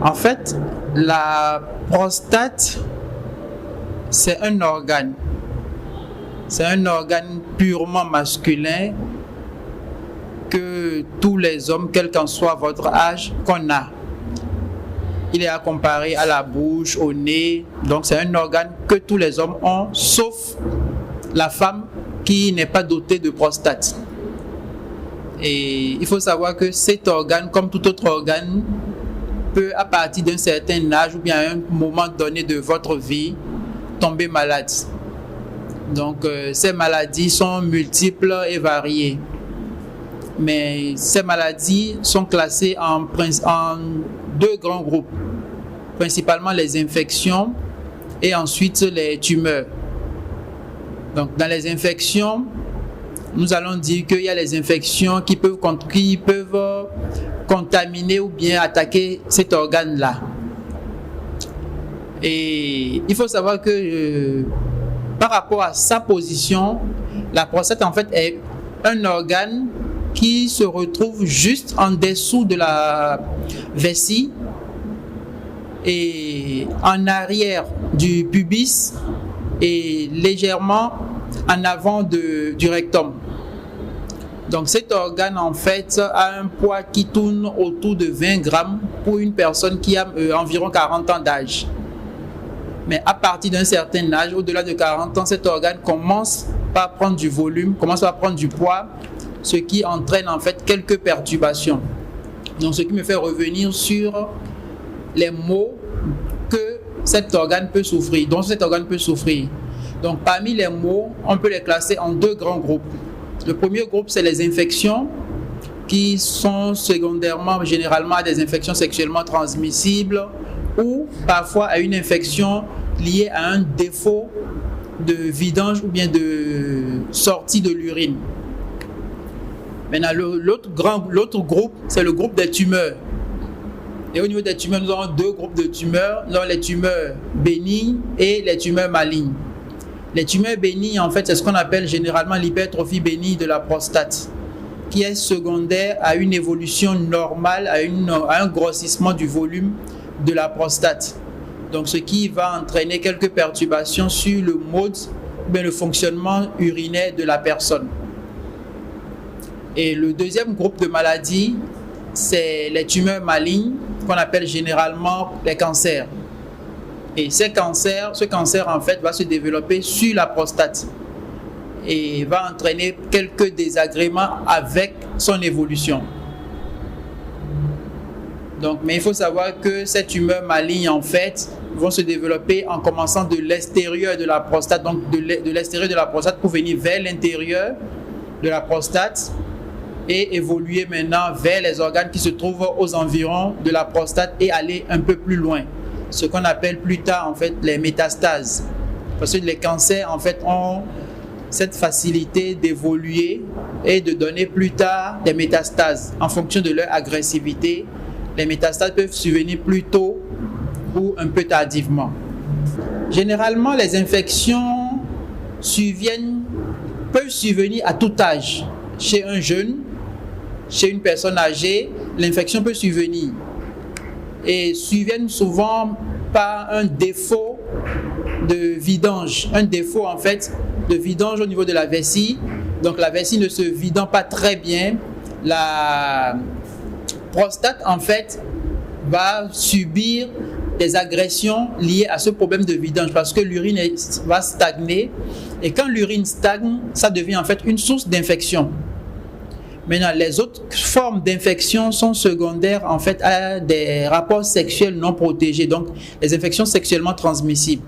En fait, la prostate, c'est un organe. C'est un organe purement masculin que tous les hommes, quel qu'en soit votre âge, qu'on a. Il est à comparer à la bouche, au nez. Donc c'est un organe que tous les hommes ont, sauf la femme qui n'est pas dotée de prostate. Et il faut savoir que cet organe, comme tout autre organe, peut, à partir d'un certain âge ou bien à un moment donné de votre vie, tomber malade. Donc ces maladies sont multiples et variées. Mais ces maladies sont classées en deux grands groupes, principalement les infections et ensuite les tumeurs. Donc dans les infections, nous allons dire qu'il y a les infections qui peuvent contaminer ou bien attaquer cet organe-là. Et il faut savoir que par rapport à sa position, la prostate en fait est un organe qui se retrouve juste en dessous de la vessie et en arrière du pubis et légèrement en avant du rectum. Donc cet organe en fait a un poids qui tourne autour de 20 grammes pour une personne qui a environ 40 ans d'âge. Mais à partir d'un certain âge, au-delà de 40 ans, cet organe commence par prendre du volume, commence par prendre du poids, ce qui entraîne en fait quelques perturbations. Donc ce qui me fait revenir sur les maux que cet organe peut souffrir, dont cet organe peut souffrir. Donc parmi les maux, on peut les classer en deux grands groupes. Le premier groupe, c'est les infections qui sont secondairement, généralement, à des infections sexuellement transmissibles ou parfois à une infection liée à un défaut de vidange ou bien de sortie de l'urine. Maintenant, l'autre groupe, c'est le groupe des tumeurs. Et au niveau des tumeurs, nous avons deux groupes de tumeurs. Nous avons les tumeurs bénignes et les tumeurs malignes. Les tumeurs bénignes, en fait, c'est ce qu'on appelle généralement l'hypertrophie bénigne de la prostate, qui est secondaire à une évolution normale, à un grossissement du volume de la prostate. Donc, ce qui va entraîner quelques perturbations sur le mode, le fonctionnement urinaire de la personne. Et le deuxième groupe de maladies, c'est les tumeurs malignes, qu'on appelle généralement les cancers. Et ce cancer en fait va se développer sur la prostate et va entraîner quelques désagréments avec son évolution. Donc, mais il faut savoir que ces tumeurs malignes en fait vont se développer en commençant de l'extérieur de la prostate, donc de l'extérieur de la prostate pour venir vers l'intérieur de la prostate et évoluer maintenant vers les organes qui se trouvent aux environs de la prostate et aller un peu plus loin. Ce qu'on appelle plus tard en fait les métastases. Parce que les cancers en fait ont cette facilité d'évoluer et de donner plus tard des métastases. En fonction de leur agressivité, les métastases peuvent survenir plus tôt ou un peu tardivement. Généralement, les infections peuvent survenir à tout âge. Chez un jeune, chez une personne âgée, l'infection peut survenir. Et surviennent souvent par un défaut de vidange. Un défaut en fait de vidange au niveau de la vessie. Donc la vessie ne se vidant pas très bien, la prostate en fait va subir des agressions liées à ce problème de vidange parce que l'urine va stagner. Et quand l'urine stagne, ça devient en fait une source d'infection. Maintenant, les autres formes d'infection sont secondaires en fait à des rapports sexuels non protégés, donc les infections sexuellement transmissibles.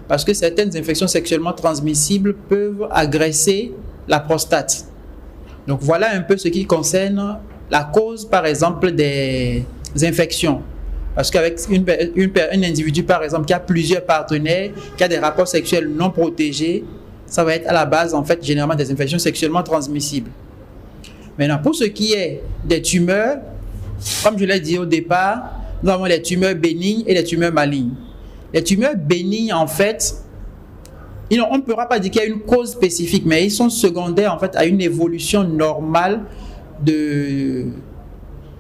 Parce que certaines infections sexuellement transmissibles peuvent agresser la prostate. Donc voilà un peu ce qui concerne la cause par exemple des infections. Parce qu'avec un individu par exemple qui a plusieurs partenaires, qui a des rapports sexuels non protégés, ça va être à la base en fait généralement des infections sexuellement transmissibles. Maintenant, pour ce qui est des tumeurs, comme je l'ai dit au départ, nous avons les tumeurs bénignes et les tumeurs malignes. Les tumeurs bénignes, en fait, on ne pourra pas dire qu'il y a une cause spécifique, mais ils sont secondaires en fait à une évolution normale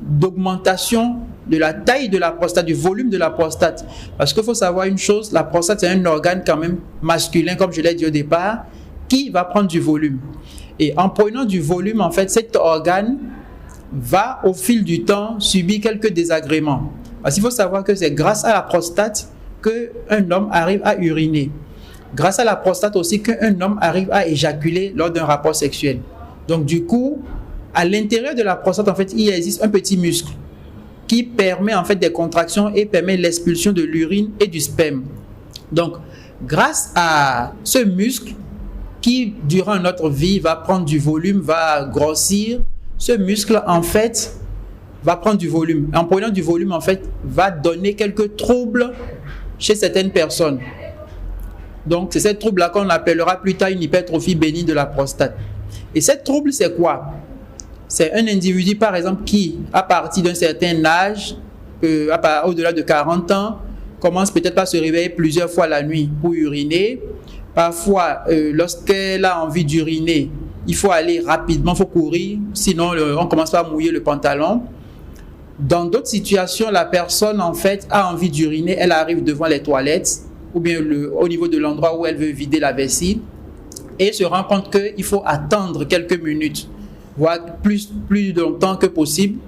d'augmentation de la taille de la prostate, du volume de la prostate. Parce qu'il faut savoir une chose, la prostate c'est un organe quand même masculin, comme je l'ai dit au départ, qui va prendre du volume. Et en prenant du volume, en fait, cet organe va au fil du temps subir quelques désagréments. Parce qu'il faut savoir que c'est grâce à la prostate qu'un homme arrive à uriner. Grâce à la prostate aussi qu'un homme arrive à éjaculer lors d'un rapport sexuel. Donc du coup, à l'intérieur de la prostate, en fait, il existe un petit muscle qui permet en fait des contractions et permet l'expulsion de l'urine et du sperme. Donc, grâce à ce muscle qui, durant notre vie, va prendre du volume, va grossir, ce muscle, en fait, va prendre du volume. En prenant du volume, en fait, va donner quelques troubles chez certaines personnes. Donc, c'est cette trouble-là qu'on appellera plus tard une hypertrophie bénigne de la prostate. Et cette trouble, c'est quoi? C'est un individu, par exemple, qui, à partir d'un certain âge, au-delà de 40 ans, commence peut-être à se réveiller plusieurs fois la nuit pour uriner. Parfois, lorsqu'elle a envie d'uriner, il faut aller rapidement, il faut courir, sinon on commence à mouiller le pantalon. Dans d'autres situations, la personne en fait a envie d'uriner, elle arrive devant les toilettes ou bien au niveau de l'endroit où elle veut vider la vessie et se rend compte qu'il faut attendre quelques minutes, voire plus longtemps que possible,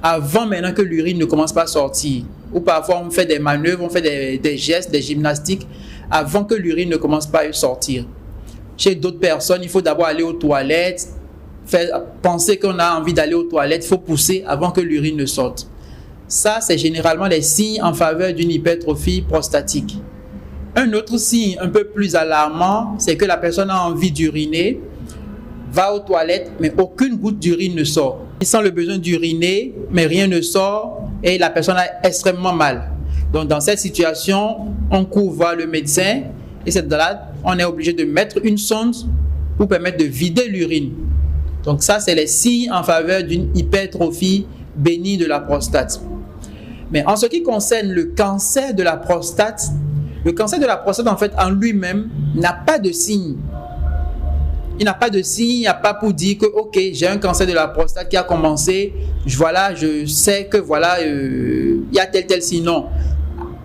avant maintenant que l'urine ne commence pas à sortir. Ou parfois on fait des manœuvres, on fait des gestes, des gymnastiques avant que l'urine ne commence pas à sortir. Chez d'autres personnes, il faut d'abord aller aux toilettes, penser qu'on a envie d'aller aux toilettes, il faut pousser avant que l'urine ne sorte. Ça, c'est généralement les signes en faveur d'une hypertrophie prostatique. Un autre signe un peu plus alarmant, c'est que la personne a envie d'uriner, va aux toilettes, mais aucune goutte d'urine ne sort. Il sent le besoin d'uriner, mais rien ne sort et la personne a extrêmement mal. Donc, dans cette situation, on court voir le médecin et c'est là on est obligé de mettre une sonde pour permettre de vider l'urine. Donc ça, c'est les signes en faveur d'une hypertrophie bénigne de la prostate. Mais en ce qui concerne le cancer de la prostate en fait en lui-même n'a pas de signe. Il n'a pas de signe, il n'y a pas pour dire que ok, j'ai un cancer de la prostate qui a commencé, je sais que il y a tel signe. Non.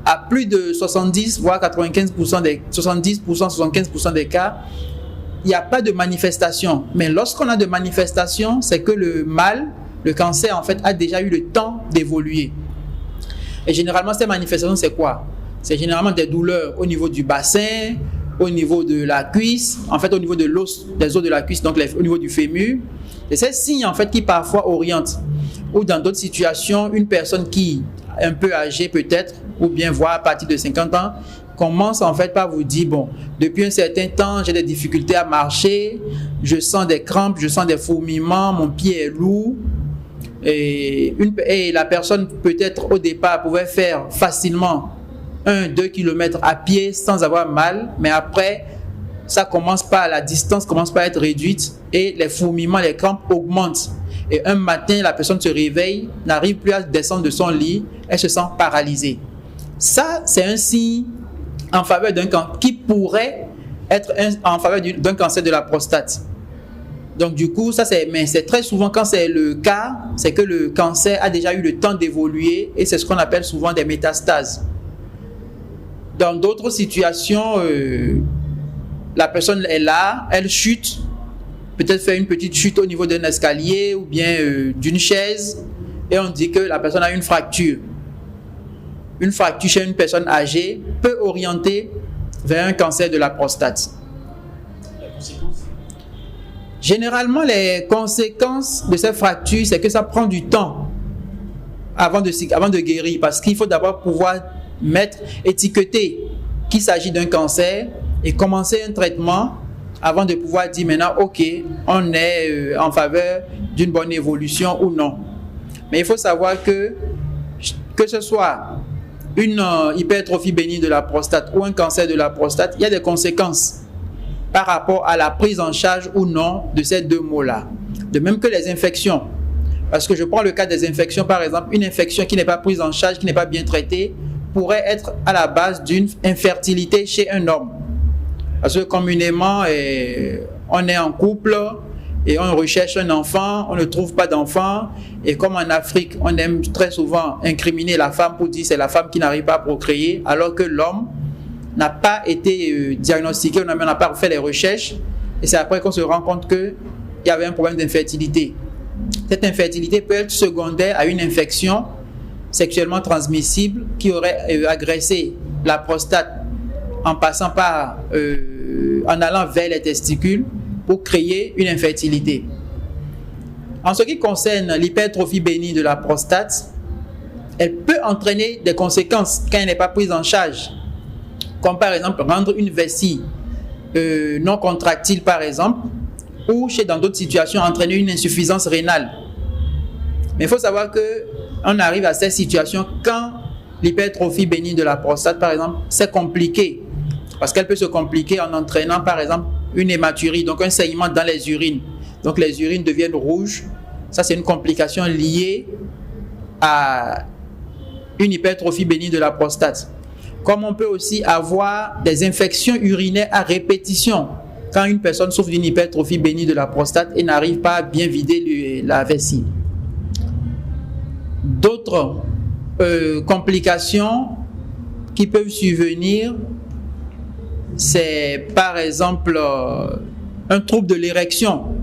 À plus de 70 voire 75% des 75% des cas, il n'y a pas de manifestation. Mais lorsqu'on a de manifestations, c'est que le cancer en fait a déjà eu le temps d'évoluer. Et généralement, ces manifestations, c'est quoi? C'est généralement des douleurs au niveau du bassin, au niveau de la cuisse, en fait au niveau de l'os, des os de la cuisse, donc au niveau du fémur. Et ces signes en fait qui parfois orientent. Ou dans d'autres situations, une personne qui est un peu âgée peut-être, ou bien voire à partir de 50 ans, commence en fait par vous dire, bon, depuis un certain temps, j'ai des difficultés à marcher, je sens des crampes, je sens des fourmillements, mon pied est lourd. Et la personne peut-être au départ pouvait faire facilement 1-2 km à pied sans avoir mal, mais après, la distance commence par être réduite et les fourmillements, les crampes augmentent. Et un matin, la personne se réveille, n'arrive plus à descendre de son lit, elle se sent paralysée. Ça, c'est un signe en faveur d'un cancer qui pourrait être en faveur d'un cancer de la prostate. Donc du coup, mais c'est très souvent quand c'est le cas, c'est que le cancer a déjà eu le temps d'évoluer et c'est ce qu'on appelle souvent des métastases. Dans d'autres situations, la personne est là, elle chute, peut-être fait une petite chute au niveau d'un escalier ou bien d'une chaise et on dit que la personne a une fracture. Une fracture chez une personne âgée peut orienter vers un cancer de la prostate. La conséquence? Généralement, les conséquences de cette fracture, c'est que ça prend du temps avant de guérir parce qu'il faut d'abord pouvoir étiqueter qu'il s'agit d'un cancer et commencer un traitement avant de pouvoir dire maintenant, ok, on est en faveur d'une bonne évolution ou non. Mais il faut savoir que ce soit une hypertrophie bénigne de la prostate ou un cancer de la prostate, il y a des conséquences par rapport à la prise en charge ou non de ces deux mots-là. De même que les infections. Parce que je prends le cas des infections, par exemple, une infection qui n'est pas prise en charge, qui n'est pas bien traitée, pourrait être à la base d'une infertilité chez un homme. Parce que communément, on est en couple et on recherche un enfant, on ne trouve pas d'enfant. Et comme en Afrique, on aime très souvent incriminer la femme pour dire que c'est la femme qui n'arrive pas à procréer, alors que l'homme n'a pas été diagnostiqué, on n'a pas fait les recherches. Et c'est après qu'on se rend compte qu'il y avait un problème d'infertilité. Cette infertilité peut être secondaire à une infection sexuellement transmissible qui aurait agressé la prostate en passant par, en allant vers les testicules pour créer une infertilité. En ce qui concerne l'hypertrophie bénigne de la prostate, elle peut entraîner des conséquences quand elle n'est pas prise en charge, comme par exemple rendre une vessie non contractile par exemple, ou dans d'autres situations entraîner une insuffisance rénale. Mais il faut savoir qu'on arrive à cette situation quand l'hypertrophie bénigne de la prostate par exemple, c'est compliqué, parce qu'elle peut se compliquer en entraînant par exemple une hématurie, donc un saignement dans les urines. Donc les urines deviennent rouges. Ça, c'est une complication liée à une hypertrophie bénigne de la prostate. Comme on peut aussi avoir des infections urinaires à répétition quand une personne souffre d'une hypertrophie bénigne de la prostate et n'arrive pas à bien vider la vessie. D'autres complications qui peuvent survenir, c'est par exemple un trouble de l'érection.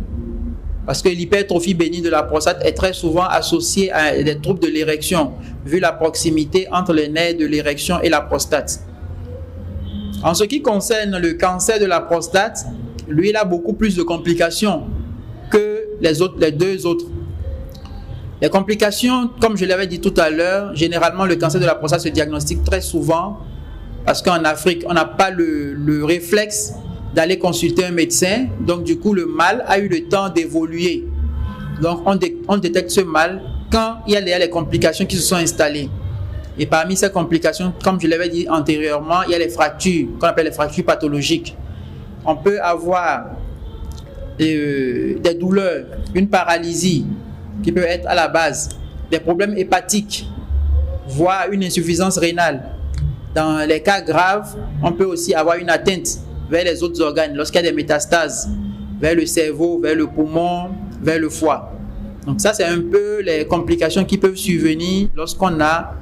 Parce que l'hypertrophie bénigne de la prostate est très souvent associée à des troubles de l'érection, vu la proximité entre les nerfs de l'érection et la prostate. En ce qui concerne le cancer de la prostate, lui, il a beaucoup plus de complications que les deux autres. Les complications, comme je l'avais dit tout à l'heure, généralement le cancer de la prostate se diagnostique très souvent parce qu'en Afrique, on n'a pas le réflexe d'aller consulter un médecin. Donc du coup, le mal a eu le temps d'évoluer. Donc on détecte ce mal quand il y a les complications qui se sont installées. Et parmi ces complications, comme je l'avais dit antérieurement, il y a les fractures, qu'on appelle les fractures pathologiques. On peut avoir des douleurs, une paralysie qui peut être à la base, des problèmes hépatiques, voire une insuffisance rénale. Dans les cas graves, on peut aussi avoir une atteinte vers les autres organes, lorsqu'il y a des métastases, vers le cerveau, vers le poumon, vers le foie. Donc ça, c'est un peu les complications qui peuvent survenir lorsqu'on a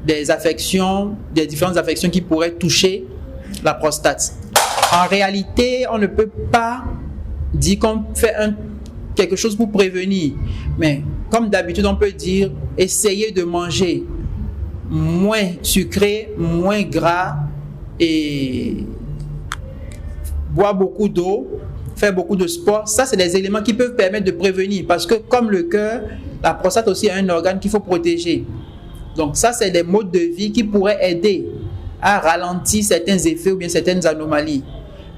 des affections, des différentes affections qui pourraient toucher la prostate. En réalité, on ne peut pas dire qu'on fait quelque chose pour prévenir, mais comme d'habitude, on peut dire essayez de manger moins sucré, moins gras et boire beaucoup d'eau, faire beaucoup de sport. Ça, c'est des éléments qui peuvent permettre de prévenir, parce que comme le cœur, la prostate aussi est un organe qu'il faut protéger. Donc ça, c'est des modes de vie qui pourraient aider à ralentir certains effets ou bien certaines anomalies.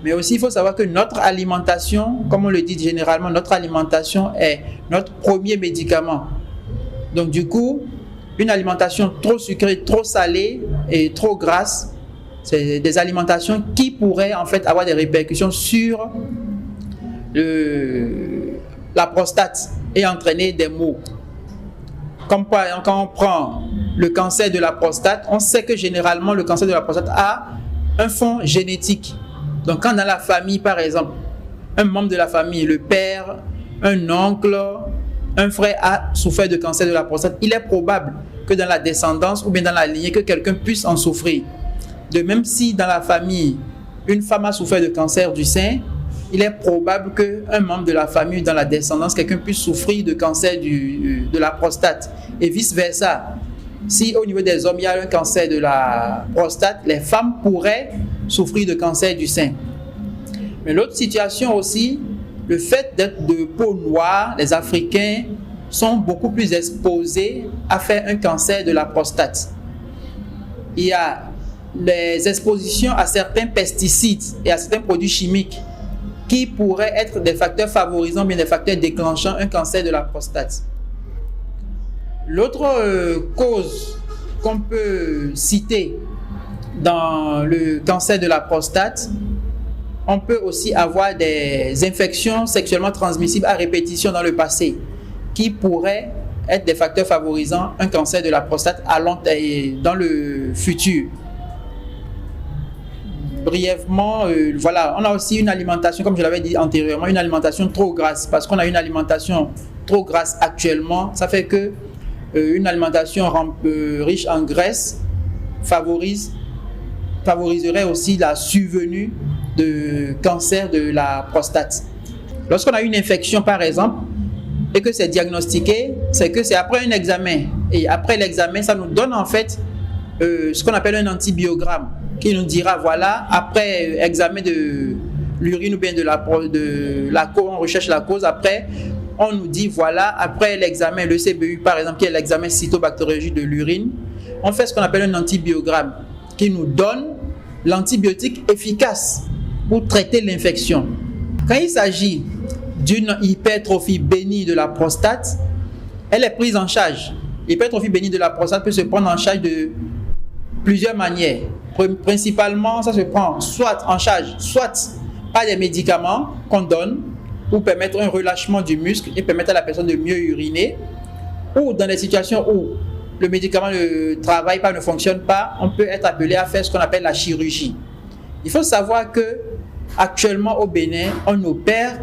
Mais aussi, il faut savoir que notre alimentation, comme on le dit généralement, notre alimentation est notre premier médicament. Donc du coup, une alimentation trop sucrée, trop salée et trop grasse, c'est des alimentations qui pourraient en fait avoir des répercussions sur la prostate et entraîner des maux. Comme quand on prend le cancer de la prostate, on sait que généralement le cancer de la prostate a un fond génétique. Donc quand dans la famille, par exemple, un membre de la famille, le père, un oncle, un frère a souffert de cancer de la prostate, il est probable que dans la descendance ou bien dans la lignée, que quelqu'un puisse en souffrir. De même si dans la famille, une femme a souffert de cancer du sein, il est probable qu'un membre de la famille, dans la descendance, quelqu'un puisse souffrir de cancer de la prostate. Et vice-versa. Si au niveau des hommes, il y a un cancer de la prostate, les femmes pourraient souffrir de cancer du sein. Mais l'autre situation aussi, le fait d'être de peau noire, les Africains sont beaucoup plus exposés à faire un cancer de la prostate. Il y a les expositions à certains pesticides et à certains produits chimiques qui pourraient être des facteurs favorisant, bien des facteurs déclenchant un cancer de la prostate. L'autre cause qu'on peut citer dans le cancer de la prostate, on peut aussi avoir des infections sexuellement transmissibles à répétition dans le passé qui pourraient être des facteurs favorisant un cancer de la prostate dans le futur. brièvement, voilà, on a aussi une alimentation, comme je l'avais dit antérieurement, une alimentation trop grasse, parce qu'on a une alimentation trop grasse actuellement. Ça fait que une alimentation riche en graisse favoriserait aussi la survenue de cancer de la prostate. Lorsqu'on a une infection, par exemple, et que c'est diagnostiqué, c'est que c'est après un examen. Et après l'examen, ça nous donne en fait ce qu'on appelle un antibiogramme, qui nous dira, voilà, après examen de l'urine ou bien de la cause, on recherche la cause, après, on nous dit, voilà, après l'examen, le CBU par exemple, qui est l'examen cytobactériologique de l'urine, on fait ce qu'on appelle un antibiogramme, qui nous donne l'antibiotique efficace pour traiter l'infection. Quand il s'agit d'une hypertrophie bénigne de la prostate, elle est prise en charge. L'hypertrophie bénigne de la prostate peut se prendre en charge de plusieurs manières. Principalement, ça se prend soit en charge, soit par des médicaments qu'on donne pour permettre un relâchement du muscle et permettre à la personne de mieux uriner, ou dans des situations où le médicament ne travaille pas, ne fonctionne pas, on peut être appelé à faire ce qu'on appelle la chirurgie. Il faut savoir que actuellement au Bénin, on opère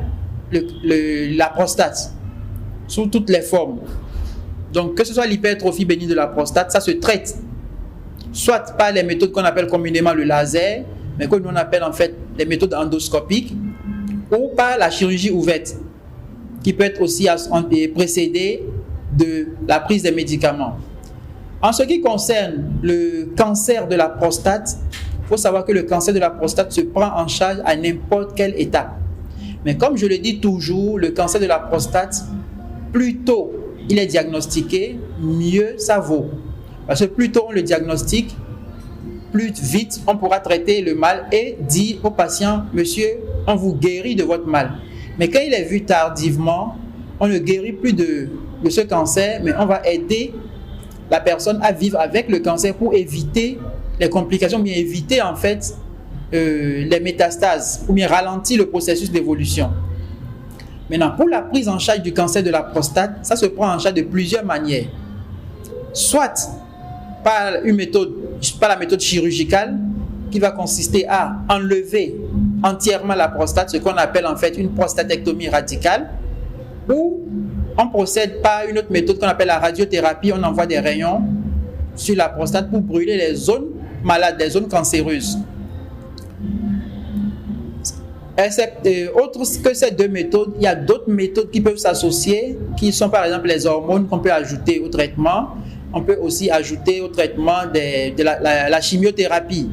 la prostate sous toutes les formes. Donc que ce soit l'hypertrophie bénigne de la prostate, ça se traite soit par les méthodes qu'on appelle communément le laser, mais que nous on appelle en fait les méthodes endoscopiques, ou par la chirurgie ouverte, qui peut être aussi précédée de la prise des médicaments. En ce qui concerne le cancer de la prostate, il faut savoir que le cancer de la prostate se prend en charge à n'importe quelle étape. Mais comme je le dis toujours, le cancer de la prostate, plus tôt il est diagnostiqué, mieux ça vaut. Parce que plus tôt on le diagnostique, plus vite on pourra traiter le mal et dire au patient, monsieur, on vous guérit de votre mal. Mais quand il est vu tardivement, on ne guérit plus de ce cancer, mais on va aider la personne à vivre avec le cancer pour éviter les complications, bien éviter en fait les métastases, ou bien ralentir le processus d'évolution. Maintenant, pour la prise en charge du cancer de la prostate, ça se prend en charge de plusieurs manières. Soit par la méthode chirurgicale, qui va consister à enlever entièrement la prostate, ce qu'on appelle en fait une prostatectomie radicale, ou on procède par une autre méthode qu'on appelle la radiothérapie. On envoie des rayons sur la prostate pour brûler les zones malades, les zones cancéreuses. Autre que ces deux méthodes, il y a d'autres méthodes qui peuvent s'associer, qui sont par exemple les hormones qu'on peut ajouter au traitement. On peut aussi ajouter au traitement de la chimiothérapie,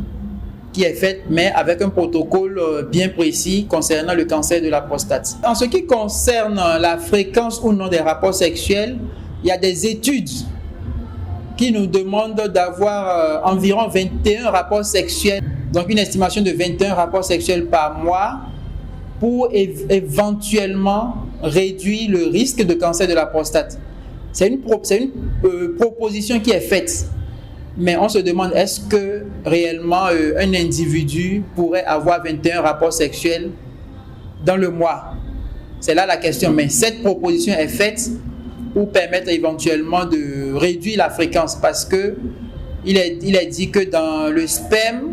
qui est faite, mais avec un protocole bien précis concernant le cancer de la prostate. En ce qui concerne la fréquence ou non des rapports sexuels, il y a des études qui nous demandent d'avoir environ 21 rapports sexuels, donc une estimation de 21 rapports sexuels par mois, pour éventuellement réduire le risque de cancer de la prostate. C'est une proposition qui est faite. Mais on se demande, est-ce que réellement un individu pourrait avoir 21 rapports sexuels dans le mois? C'est là la question. Mais cette proposition est faite pour permettre éventuellement de réduire la fréquence, parce que il est dit que dans le sperme,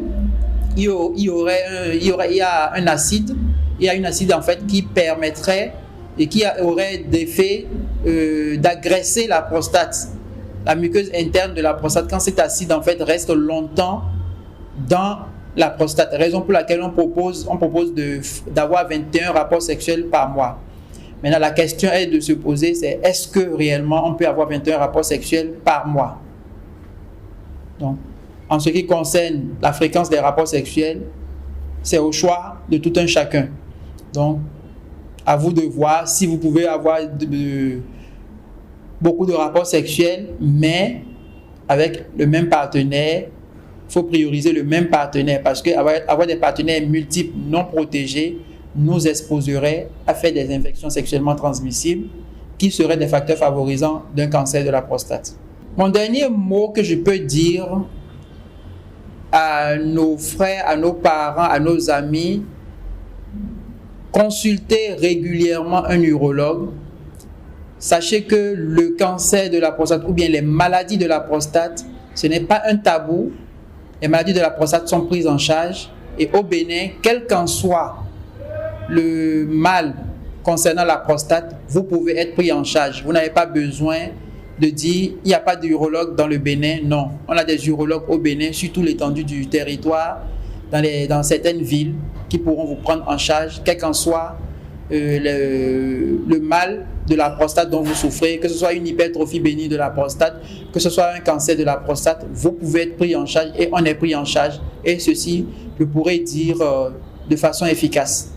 il y a un acide. Il y a une acide en fait qui permettrait et qui aurait d'effet d'agresser la prostate, la muqueuse interne de la prostate, quand cet acide en fait reste longtemps dans la prostate. Raison pour laquelle on propose d'avoir 21 rapports sexuels par mois. Maintenant, la question est de se poser, c'est est-ce que réellement on peut avoir 21 rapports sexuels par mois? Donc, en ce qui concerne la fréquence des rapports sexuels, c'est au choix de tout un chacun. Donc, à vous de voir si vous pouvez avoir beaucoup de rapports sexuels, mais avec le même partenaire. Il faut prioriser le même partenaire, parce qu'avoir des partenaires multiples non protégés nous exposerait à faire des infections sexuellement transmissibles qui seraient des facteurs favorisants d'un cancer de la prostate. Mon dernier mot que je peux dire à nos frères, à nos parents, à nos amis: consultez régulièrement un urologue. Sachez que le cancer de la prostate ou bien les maladies de la prostate, ce n'est pas un tabou. Les maladies de la prostate sont prises en charge Et au Bénin, quel qu'en soit le mal concernant la prostate, vous pouvez être pris en charge. Vous n'avez pas besoin de dire il n'y a pas d'urologue dans le Bénin. Non, on a des urologues au Bénin sur toute l'étendue du territoire, dans certaines villes qui pourront vous prendre en charge, quel qu'en soit le mal de la prostate dont vous souffrez, que ce soit une hypertrophie bénigne de la prostate, que ce soit un cancer de la prostate, vous pouvez être pris en charge et on est pris en charge. Et ceci, je pourrais dire de façon efficace.